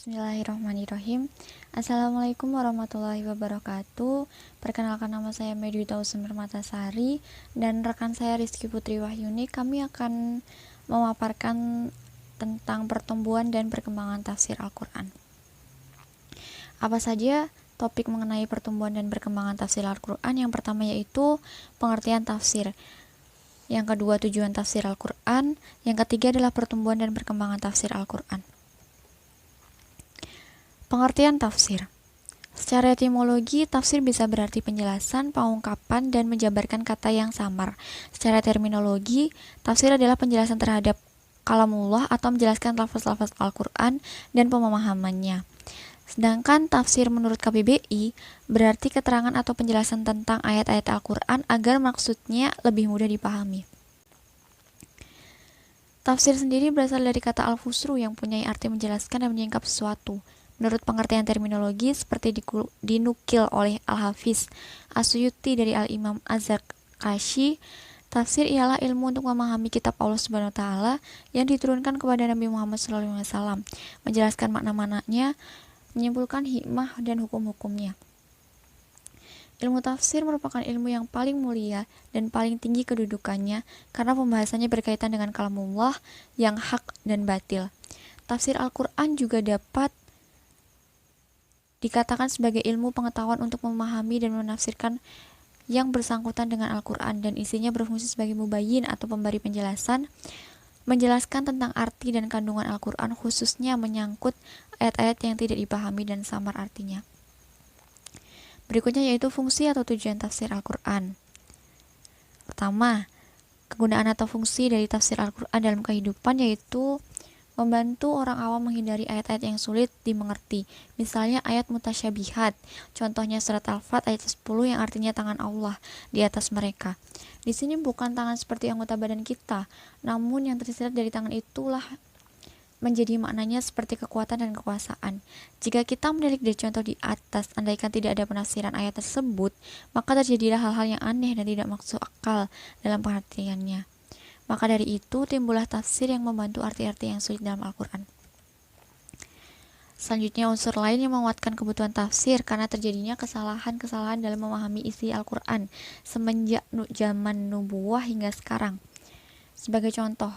Bismillahirrahmanirrahim. Assalamualaikum warahmatullahi wabarakatuh. Perkenalkan, nama saya Medwita Usmir Matasari dan rekan saya Rizky Putri Wahyuni. Kami akan memaparkan tentang pertumbuhan dan perkembangan tafsir Al-Quran. Apa saja topik mengenai pertumbuhan dan perkembangan tafsir Al-Quran? Yang pertama yaitu pengertian tafsir. Yang kedua, tujuan tafsir Al-Quran. Yang ketiga adalah pertumbuhan dan perkembangan tafsir Al-Quran. Pengertian tafsir. Secara etimologi, tafsir bisa berarti penjelasan, pengungkapan, dan menjabarkan kata yang samar. Secara terminologi, tafsir adalah penjelasan terhadap kalamullah atau menjelaskan lafaz-lafaz Al-Quran dan pemahamannya. Sedangkan tafsir menurut KBBI berarti keterangan atau penjelasan tentang ayat-ayat Al-Quran agar maksudnya lebih mudah dipahami. Tafsir sendiri berasal dari kata al-fusru yang punya arti menjelaskan dan menyingkap sesuatu. Menurut pengertian terminologi, seperti dinukil oleh Al-Hafiz As-Suyuti dari Al-Imam Az-Zarkashi, tafsir ialah ilmu untuk memahami kitab Allah Subhanahu wa Ta'ala yang diturunkan kepada Nabi Muhammad SAW, menjelaskan makna-maknanya, menyimpulkan hikmah dan hukum-hukumnya. Ilmu tafsir merupakan ilmu yang paling mulia dan paling tinggi kedudukannya karena pembahasannya berkaitan dengan kalamullah yang hak dan batil. Tafsir Al-Quran juga dapat dikatakan sebagai ilmu pengetahuan untuk memahami dan menafsirkan yang bersangkutan dengan Al-Quran, dan isinya berfungsi sebagai mubayyin atau pemberi penjelasan, menjelaskan tentang arti dan kandungan Al-Quran, khususnya menyangkut ayat-ayat yang tidak dipahami dan samar artinya. Berikutnya yaitu fungsi atau tujuan tafsir Al-Quran. Pertama, kegunaan atau fungsi dari tafsir Al-Quran dalam kehidupan yaitu membantu orang awam menghindari ayat-ayat yang sulit dimengerti. Misalnya ayat mutasyabihat. Contohnya surat Al-Fat ayat 10 yang artinya tangan Allah di atas mereka. Di sini bukan tangan seperti anggota badan kita, namun yang tersirat dari tangan itulah menjadi maknanya seperti kekuatan dan kekuasaan. Jika kita menilik dari contoh di atas, andaikan tidak ada penafsiran ayat tersebut, maka terjadilah hal-hal yang aneh dan tidak masuk akal dalam pengertiannya. Maka dari itu timbullah tafsir yang membantu arti-arti yang sulit dalam Al-Quran. Selanjutnya, unsur lain yang menguatkan kebutuhan tafsir karena terjadinya kesalahan-kesalahan dalam memahami isi Al-Quran semenjak zaman nubuwah hingga sekarang. Sebagai contoh,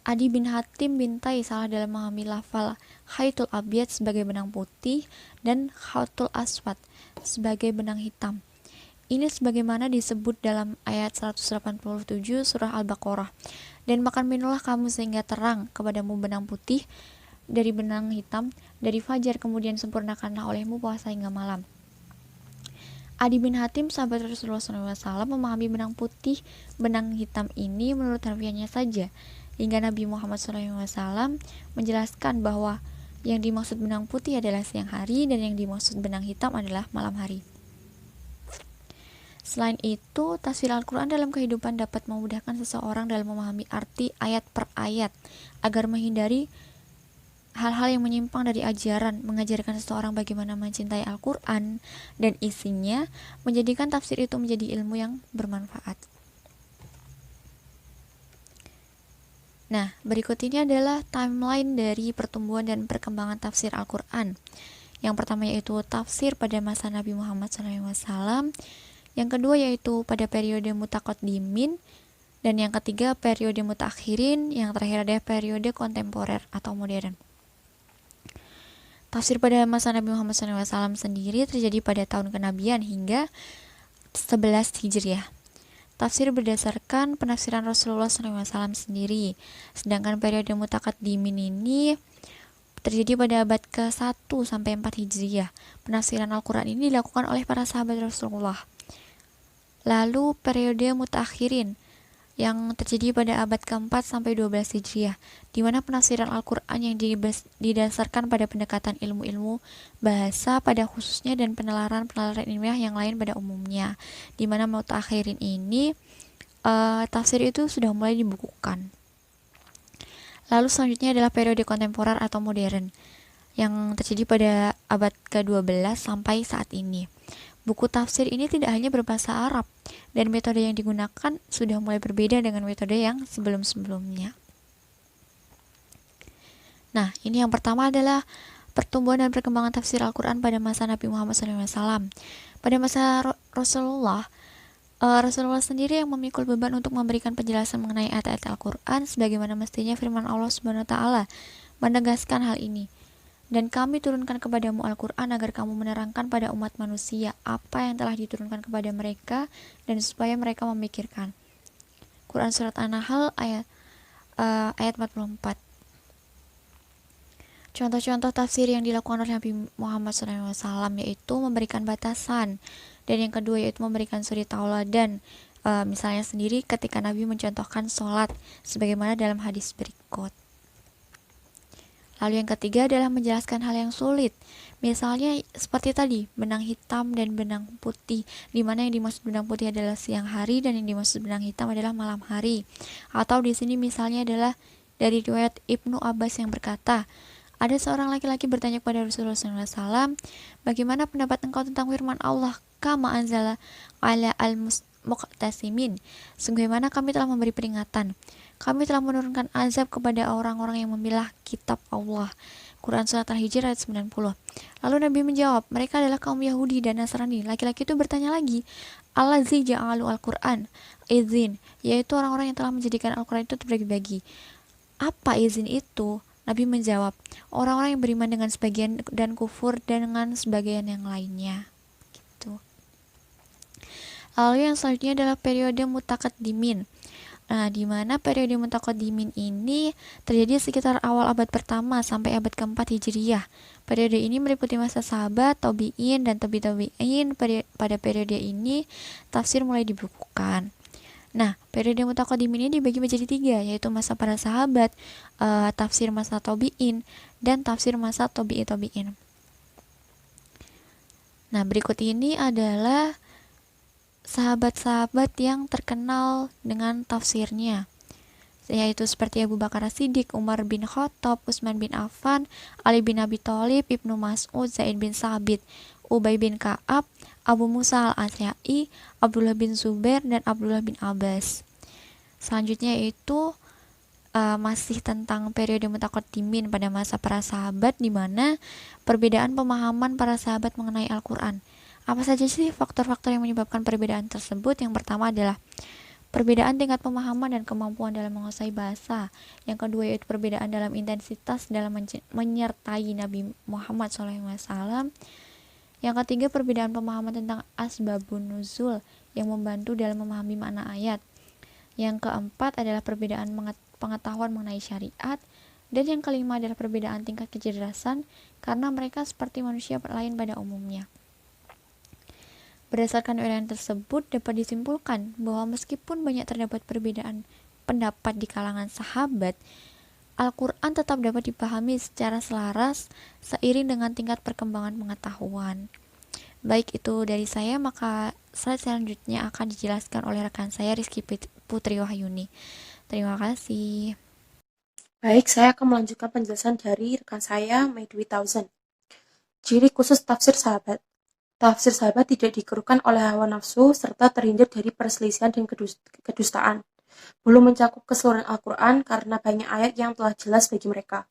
Adi bin Hatim bintai salah dalam memahami lafal khaitul abyad sebagai benang putih dan khaitul aswad sebagai benang hitam. Ini sebagaimana disebut dalam ayat 187 surah Al-Baqarah. Dan makan minumlah kamu sehingga terang kepadamu benang putih dari benang hitam dari fajar, kemudian sempurnakanlah olehmu puasa hingga malam. Adi bin Hatim, sahabat Rasulullah SAW, memahami benang putih, benang hitam ini menurut harfiahnya saja, hingga Nabi Muhammad SAW menjelaskan bahwa yang dimaksud benang putih adalah siang hari dan yang dimaksud benang hitam adalah malam hari. Selain itu, tafsir Al-Quran dalam kehidupan dapat memudahkan seseorang dalam memahami arti ayat per ayat, agar menghindari hal-hal yang menyimpang dari ajaran, mengajarkan seseorang bagaimana mencintai Al-Quran, dan isinya menjadikan tafsir itu menjadi ilmu yang bermanfaat. Nah, berikut ini adalah timeline dari pertumbuhan dan perkembangan tafsir Al-Quran. Yang pertama yaitu tafsir pada masa Nabi Muhammad SAW, yang kedua yaitu pada periode mutaqaddimin, dan yang ketiga periode mutakhirin, yang terakhir ada periode kontemporer atau modern. Tafsir pada masa Nabi Muhammad SAW sendiri terjadi pada tahun kenabian hingga 11 Hijriah. Tafsir berdasarkan penafsiran Rasulullah SAW sendiri, sedangkan periode mutaqaddimin ini terjadi pada abad ke-1 sampai 4 Hijriah. Penafsiran Al-Quran ini dilakukan oleh para sahabat Rasulullah. Lalu periode mutakhirin yang terjadi pada abad ke-4 sampai 12 Hijriah, di mana penafsiran Al-Quran yang didasarkan pada pendekatan ilmu-ilmu bahasa pada khususnya dan penalaran-penalaran ilmiah yang lain pada umumnya, di mana mutakhirin ini tafsir itu sudah mulai dibukukan. Lalu selanjutnya adalah periode kontemporer atau modern yang terjadi pada abad ke-12 sampai saat ini. Buku tafsir ini tidak hanya berbahasa Arab, dan metode yang digunakan sudah mulai berbeda dengan metode yang sebelum-sebelumnya. Nah, ini yang pertama adalah Pertumbuhan dan perkembangan tafsir Al-Quran pada masa Nabi Muhammad SAW. Pada masa Rasulullah sendiri yang memikul beban untuk memberikan penjelasan mengenai ayat-ayat Al-Quran sebagaimana mestinya firman Allah Subhanahu wa taala menegaskan hal ini. Dan kami turunkan kepadamu Al-Quran agar kamu menerangkan pada umat manusia apa yang telah diturunkan kepada mereka dan supaya mereka memikirkan. Quran Surat An-Nahl ayat 44. Contoh-contoh tafsir yang dilakukan oleh Nabi Muhammad SAW yaitu memberikan batasan, dan yang kedua yaitu memberikan suri tauladan. Misalnya sendiri ketika Nabi mencontohkan sholat sebagaimana dalam hadis berikut. Lalu yang ketiga adalah menjelaskan hal yang sulit. Misalnya seperti tadi, benang hitam dan benang putih, di mana yang dimaksud benang putih adalah siang hari dan yang dimaksud benang hitam adalah malam hari. Atau di sini misalnya adalah dari riwayat Ibnu Abbas yang berkata, ada seorang laki-laki bertanya kepada Rasulullah SAW, bagaimana pendapat engkau tentang firman Allah, kama anzala ala al-muqtasimin, sebagaimana kami telah memberi peringatan, kami telah menurunkan azab kepada orang-orang yang memilah kitab Allah. Quran Surat Al-Hijr ayat 90. Lalu Nabi menjawab, mereka adalah kaum Yahudi dan Nasrani. Laki-laki itu bertanya lagi, allazi ja'alu al-Quran izin, yaitu orang-orang yang telah menjadikan Al-Quran itu terbagi-bagi. Apa izin itu? Nabi menjawab, orang-orang yang beriman dengan sebagian dan kufur dengan sebagian yang lainnya. Gitu. Lalu yang selanjutnya adalah periode mutakaddimin. Nah, di mana periode mutakaddimin ini terjadi sekitar awal abad pertama sampai abad keempat Hijriyah. Periode ini meliputi masa sahabat, tabi'in, dan tabi'in. Pada periode ini, tafsir mulai dibukukan. Nah, periode mutakaddimin ini dibagi menjadi 3, yaitu masa para sahabat, tafsir masa tabi'in, dan tafsir masa tabi'in. Nah, berikut ini adalah sahabat-sahabat yang terkenal dengan tafsirnya, yaitu seperti Abu Bakar As-Siddiq, Umar bin Khattab, Utsman bin Affan, Ali bin Abi Thalib, Ibnu Mas'ud, Zaid bin Sabit, Ubay bin Ka'ab, Abu Musa al-Asy'ari, Abdullah bin Zubair, dan Abdullah bin Abbas. Selanjutnya yaitu masih tentang periode mutakaddimin pada masa para sahabat, di mana perbedaan pemahaman para sahabat mengenai Al-Quran. Apa saja sih faktor-faktor yang menyebabkan perbedaan tersebut? Yang pertama adalah perbedaan tingkat pemahaman dan kemampuan dalam menguasai bahasa. Yang kedua yaitu perbedaan dalam intensitas dalam menyertai Nabi Muhammad SAW. Yang ketiga, perbedaan pemahaman tentang asbabun nuzul yang membantu dalam memahami makna ayat. Yang keempat adalah perbedaan pengetahuan mengenai syariat. Dan yang kelima adalah perbedaan tingkat kecerdasan karena mereka seperti manusia lain pada umumnya. Berdasarkan uraian tersebut dapat disimpulkan bahwa meskipun banyak terdapat perbedaan pendapat di kalangan sahabat, Al-Quran tetap dapat dipahami secara selaras seiring dengan tingkat perkembangan pengetahuan. Baik, itu dari saya, maka slide selanjutnya akan dijelaskan oleh rekan saya Rizky Putri Wahyuni. Terima kasih. Baik, saya akan melanjutkan penjelasan dari rekan saya, May 2000. Ciri khusus tafsir sahabat. Tafsir sahabat tidak dikeruhkan oleh hawa nafsu serta terhindar dari perselisihan dan kedustaan. Belum mencakup keseluruhan Al-Quran karena banyak ayat yang telah jelas bagi mereka.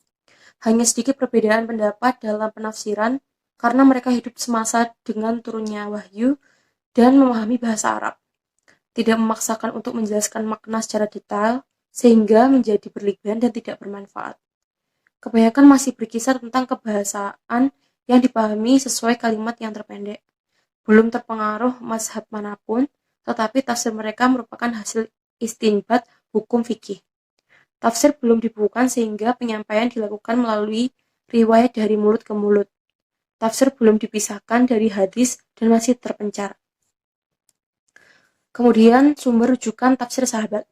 Hanya sedikit perbedaan pendapat dalam penafsiran karena mereka hidup semasa dengan turunnya wahyu dan memahami bahasa Arab. Tidak memaksakan untuk menjelaskan makna secara detail sehingga menjadi berlebihan dan tidak bermanfaat. Kebanyakan masih berkisar tentang kebahasaan yang dipahami sesuai kalimat yang terpendek. Belum terpengaruh mazhab manapun, tetapi tafsir mereka merupakan hasil istinbat hukum fikih. Tafsir belum dibukukan sehingga penyampaian dilakukan melalui riwayat dari mulut ke mulut. Tafsir belum dipisahkan dari hadis dan masih terpencar. Kemudian sumber rujukan tafsir sahabat.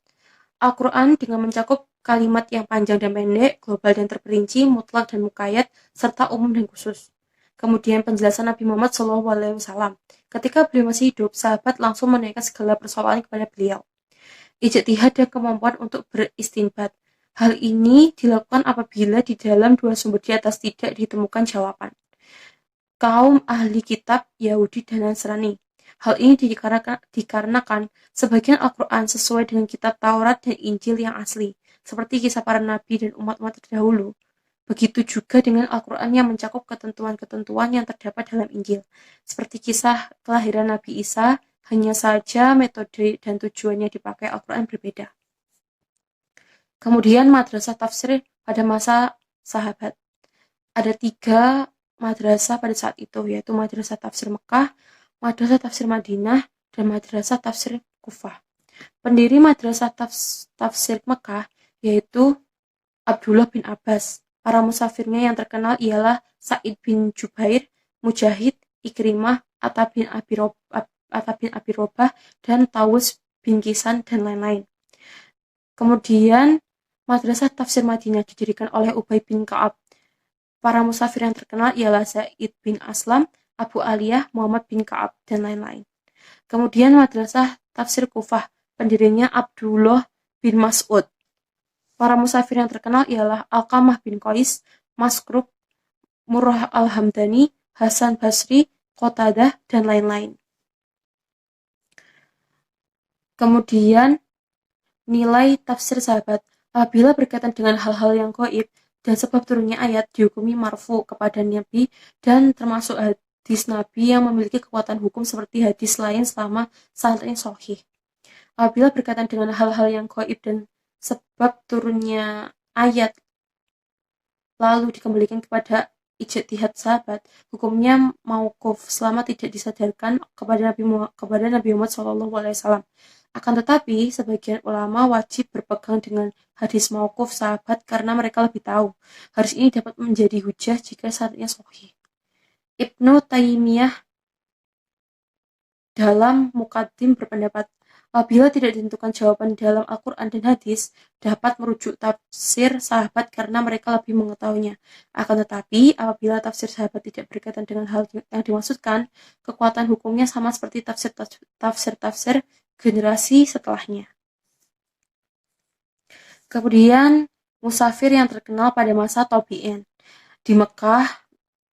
Al-Quran dengan mencakup kalimat yang panjang dan pendek, global dan terperinci, mutlak dan muqayyad, serta umum dan khusus. Kemudian penjelasan Nabi Muhammad SAW. Ketika beliau masih hidup, sahabat langsung menanyakan segala persoalan kepada beliau. Ijtihad dan kemampuan untuk beristinbat. Hal ini dilakukan apabila di dalam dua sumber di atas tidak ditemukan jawaban. Kaum ahli kitab Yahudi dan Nasrani. Hal ini dikarenakan sebagian Al-Quran sesuai dengan kitab Taurat dan Injil yang asli, seperti kisah para nabi dan umat-umat terdahulu. Begitu juga dengan Al-Quran yang mencakup ketentuan-ketentuan yang terdapat dalam Injil. Seperti kisah kelahiran Nabi Isa, hanya saja metode dan tujuannya dipakai Al-Quran berbeda. Kemudian madrasah tafsir pada masa sahabat. Ada 3 madrasah pada saat itu, yaitu madrasah tafsir Mekah, madrasah tafsir Madinah, dan madrasah tafsir Kufah. Pendiri madrasah tafsir Mekah yaitu Abdullah bin Abbas. Para musafirnya yang terkenal ialah Sa'id bin Jubair, Mujahid, Ikrimah, Atta bin Abi Robah, dan Tawus bin Kisan, dan lain-lain. Kemudian madrasah tafsir Madinah didirikan oleh Ubay bin Ka'ab. Para musafir yang terkenal ialah Zaid bin Aslam, Abu Aliyah, Muhammad bin Ka'ab, dan lain-lain. Kemudian madrasah tafsir Kufah, pendirinya Abdullah bin Mas'ud. Para musafir yang terkenal ialah Alqamah bin Qais, Maskrub, Murrah al-Hamdani, Hasan Basri, Qatadah, dan lain-lain. Kemudian nilai tafsir sahabat. Apabila berkaitan dengan hal-hal yang gaib dan sebab turunnya ayat dihukumi marfu kepada Nabi dan termasuk hadis Nabi yang memiliki kekuatan hukum seperti hadis lain selama sanadnya sahih. Apabila berkaitan dengan hal-hal yang gaib dan sebab turunnya ayat lalu dikembalikan kepada ijtihad sahabat, hukumnya mauquf selama tidak disadarkan kepada Nabi Muhammad SAW. Akan tetapi, sebagian ulama wajib berpegang dengan hadis mauquf sahabat karena mereka lebih tahu. Hadis ini dapat menjadi hujah jika sanadnya sahih. Ibnu Taimiyah dalam Muqaddim berpendapat, apabila tidak ditentukan jawaban dalam Al-Quran dan hadis, dapat merujuk tafsir sahabat karena mereka lebih mengetahuinya. Akan tetapi, apabila tafsir sahabat tidak berkaitan dengan hal yang dimaksudkan, kekuatan hukumnya sama seperti tafsir generasi setelahnya. Kemudian, musafir yang terkenal pada masa Tabi'in. Di Mekah,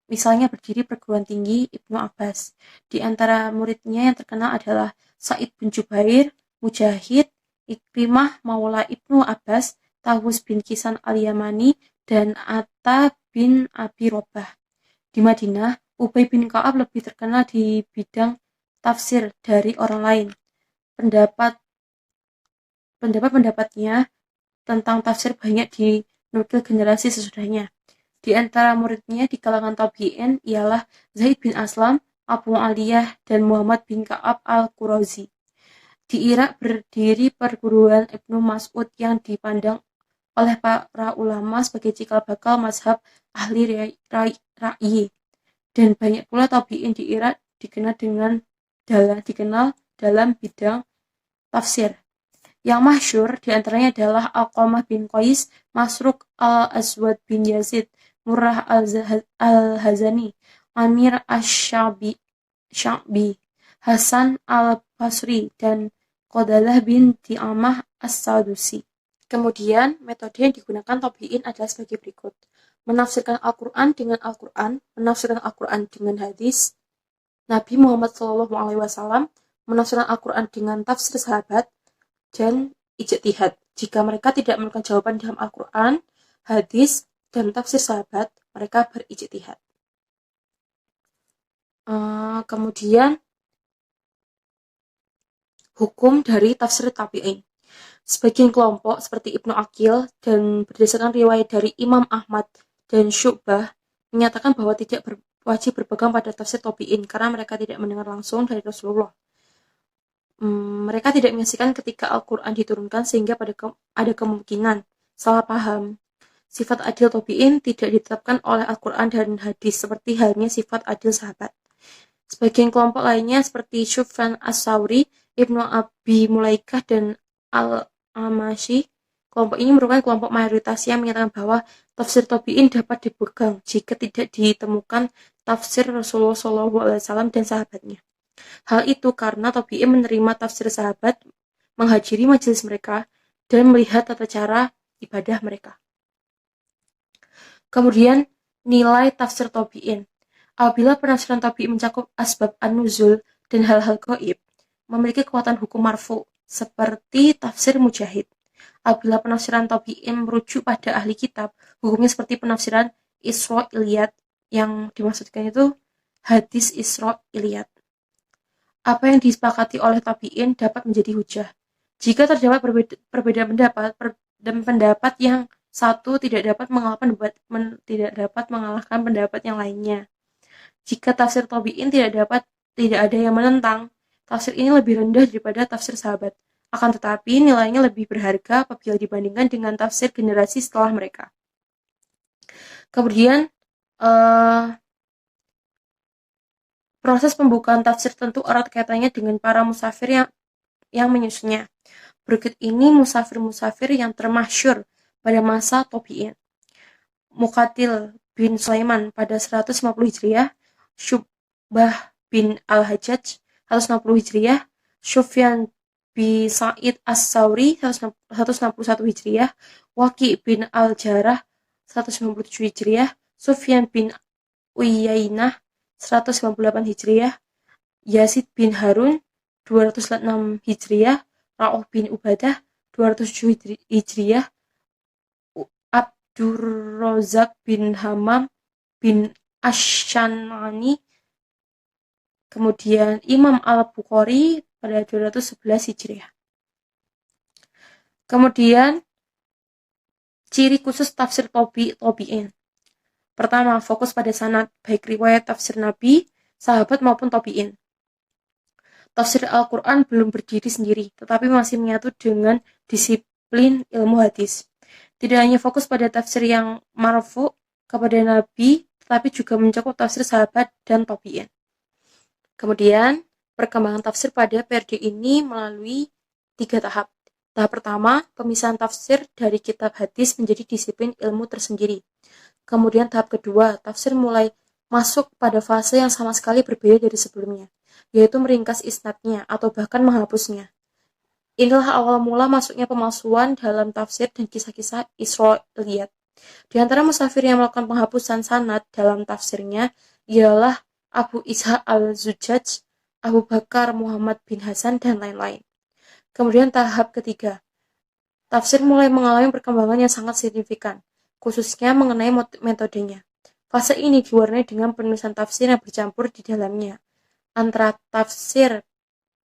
misalnya berdiri perguruan tinggi Ibnu Abbas. Di antara muridnya yang terkenal adalah Sa'id bin Jubair, Mujahid, Ikrimah Maula Ibnu Abbas, Tawus bin Kisan al-Yamani, dan Atta bin Abi Robah. Di Madinah, Ubay bin Ka'ab lebih terkenal di bidang tafsir dari orang lain. Pendapat-pendapatnya tentang tafsir banyak dinukil generasi sesudahnya. Di antara muridnya di kalangan tabi'in ialah Zaid bin Aslam, Abu Aliyah, dan Muhammad bin Ka'ab al-Qurazi. Di Irak berdiri perguruan Ibnu Mas'ud yang dipandang oleh para ulama sebagai cikal bakal mazhab ahli ra'yi. Dan banyak pula tabi'in di Irak dikenal dalam bidang tafsir. Yang masyhur diantaranya adalah Alqamah bin Qais, Masruq al-Aswad bin Yazid, Murrah al-Hazani, Amir Ash-Sha'bi, Hasan al-Basri, dan Qadalah bin Di'amah as-Sadusi. Kemudian, metode yang digunakan tabi'in adalah sebagai berikut. Menafsirkan Al-Quran dengan Al-Quran, menafsirkan Al-Quran dengan hadis Nabi Muhammad SAW, menafsirkan Al-Quran dengan tafsir sahabat, dan ijtihad. Jika mereka tidak menemukan jawaban dalam Al-Quran, hadis, dan tafsir sahabat, mereka berijtihad. Kemudian hukum dari tafsir tabi'in. Sebagian kelompok seperti Ibnu Aqil dan berdasarkan riwayat dari Imam Ahmad dan Syu'bah menyatakan bahwa tidak wajib berpegang pada tafsir tabi'in karena mereka tidak mendengar langsung dari Rasulullah. Mereka tidak menyaksikan ketika Al-Quran diturunkan sehingga ada kemungkinan salah paham. Sifat adil tabi'in tidak ditetapkan oleh Al-Quran dan hadis seperti halnya sifat adil sahabat. Sebagian kelompok lainnya seperti Syufyan As-Sawri, Ibnu Abi Mulaikah, dan Al-Amashi. Kelompok ini merupakan kelompok mayoritas yang menyatakan bahwa tafsir tabi'in dapat dipegang jika tidak ditemukan tafsir Rasulullah SAW dan sahabatnya. Hal itu karena tabi'in menerima tafsir sahabat, menghadiri majelis mereka, dan melihat tata cara ibadah mereka. Kemudian, nilai tafsir tabi'in. Apabila penafsiran tabi'in mencakup asbab an-nuzul dan hal-hal gaib, memiliki kekuatan hukum marfu, seperti tafsir Mujahid. Apabila penafsiran tabi'in merujuk pada ahli kitab, hukumnya seperti penafsiran Israiliyat, yang dimaksudkan itu hadis Israiliyat. Apa yang disepakati oleh tabi'in dapat menjadi hujah. Jika terdapat perbedaan pendapat dan pendapat yang satu tidak dapat mengalahkan pendapat yang lainnya. Jika tafsir tabi'in tidak ada yang menentang, tafsir ini lebih rendah daripada tafsir sahabat. Akan tetapi nilainya lebih berharga apabila dibandingkan dengan tafsir generasi setelah mereka. Kemudian proses pembukaan tafsir tentu erat kaitannya dengan para musafir yang menyusunnya. Berikut ini musafir-musafir yang termasyhur pada masa tabi'in. Muqatil bin Sulaiman pada 150 Hijriah, Syubah bin Al-Hajjaj 160 Hijriah, Sufyan bin Sa'id As-Sauri 161 Hijriah, Waqi bin Al-Jarrah 197 Hijriah, Sufyan bin Uyainah 198 Hijriah, Yazid bin Harun 206 Hijriah, Ra'uh bin Ubadah 207 Hijriah, Abdurrazak bin Hammam bin Asy-Syan'ani, kemudian Imam Al-Bukhari pada 211 Hijriah. Kemudian ciri khusus tafsir tabi'in. Pertama, fokus pada sanad, baik riwayat tafsir Nabi, sahabat maupun tabi'in. Tafsir Al-Quran belum berdiri sendiri, tetapi masih menyatu dengan disiplin ilmu hadis. Tidak hanya fokus pada tafsir yang marfu kepada Nabi, tetapi juga mencakup tafsir sahabat dan tabi'in. Kemudian, perkembangan tafsir pada periode ini melalui 3 tahap. Tahap pertama, pemisahan tafsir dari kitab hadis menjadi disiplin ilmu tersendiri. Kemudian tahap kedua, tafsir mulai masuk pada fase yang sama sekali berbeda dari sebelumnya, yaitu meringkas isnadnya atau bahkan menghapusnya. Inilah awal mula masuknya pemalsuan dalam tafsir dan kisah-kisah Israiliyat. Di antara musafir yang melakukan penghapusan sanad dalam tafsirnya ialah Abu Ishaq al-Zujjaj, Abu Bakar Muhammad bin Hasan, dan lain-lain. Kemudian tahap ketiga, tafsir mulai mengalami perkembangan yang sangat signifikan, khususnya mengenai metodenya. Fase ini diwarnai dengan penulisan tafsir yang bercampur di dalamnya, antara tafsir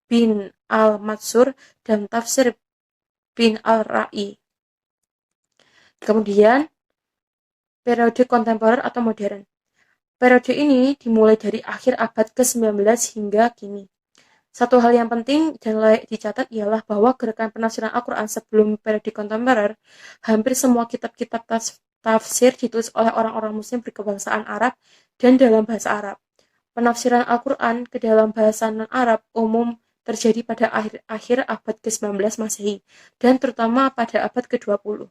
bin al-Matsur dan tafsir bin al-Ra'i. Kemudian, periode kontemporer atau modern. Periode ini dimulai dari akhir abad ke-19 hingga kini. Satu hal yang penting dan layak dicatat ialah bahwa gerakan penafsiran Al-Quran sebelum periode kontemporer, hampir semua kitab-kitab tafsir ditulis oleh orang-orang muslim berkebangsaan Arab dan dalam bahasa Arab. Penafsiran Al-Quran ke dalam bahasa non-Arab umum terjadi pada akhir abad ke-19 Masehi dan terutama pada abad ke-20.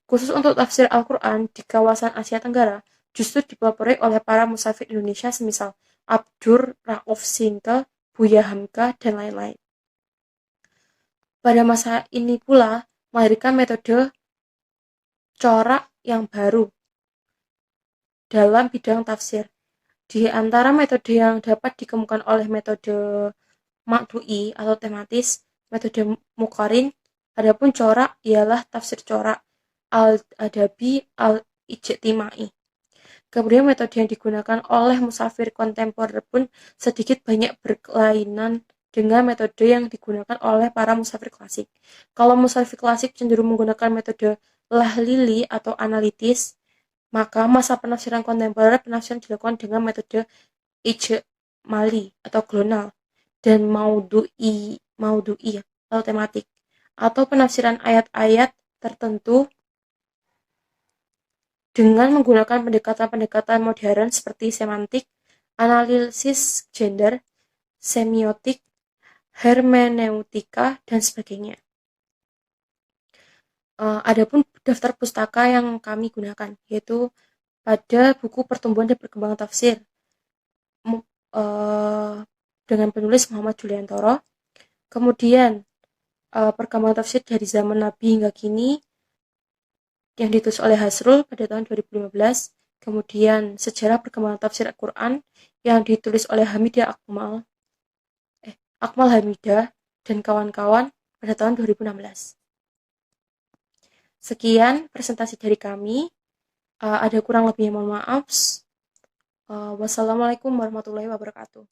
Khusus untuk tafsir Al-Quran di kawasan Asia Tenggara, justru dipelopori oleh para musafir Indonesia semisal Abdur Rauf Sinke, Buya Hamka, dan lain-lain. Pada masa ini pula melahirkan metode corak yang baru dalam bidang tafsir. Di antara metode yang dapat dikemukakan oleh metode Maqdu'i atau tematis, metode Muqarin, adapun corak ialah tafsir corak al-adabi al-ijtimai. Kemudian metode yang digunakan oleh musafir kontemporer pun sedikit banyak berkelainan dengan metode yang digunakan oleh para musafir klasik. Kalau musafir klasik cenderung menggunakan metode lahlili atau analitis, maka masa penafsiran kontemporer penafsiran dilakukan dengan metode ijmali atau global dan maudu'i atau tematik, atau penafsiran ayat-ayat tertentu dengan menggunakan pendekatan-pendekatan modern seperti semantik, analisis gender, semiotik, hermeneutika, dan sebagainya. Adapun daftar pustaka yang kami gunakan, yaitu pada buku Pertumbuhan dan Perkembangan Tafsir dengan penulis Muhammad Juliantoro. Kemudian perkembangan tafsir dari zaman Nabi hingga kini yang ditulis oleh Hasrul pada tahun 2015. Kemudian sejarah perkembangan tafsir Al-Quran yang ditulis oleh Akmal Hamidah dan kawan-kawan pada tahun 2016. Sekian presentasi dari kami. Ada kurang lebihnya mohon maaf. Wassalamualaikum warahmatullahi wabarakatuh.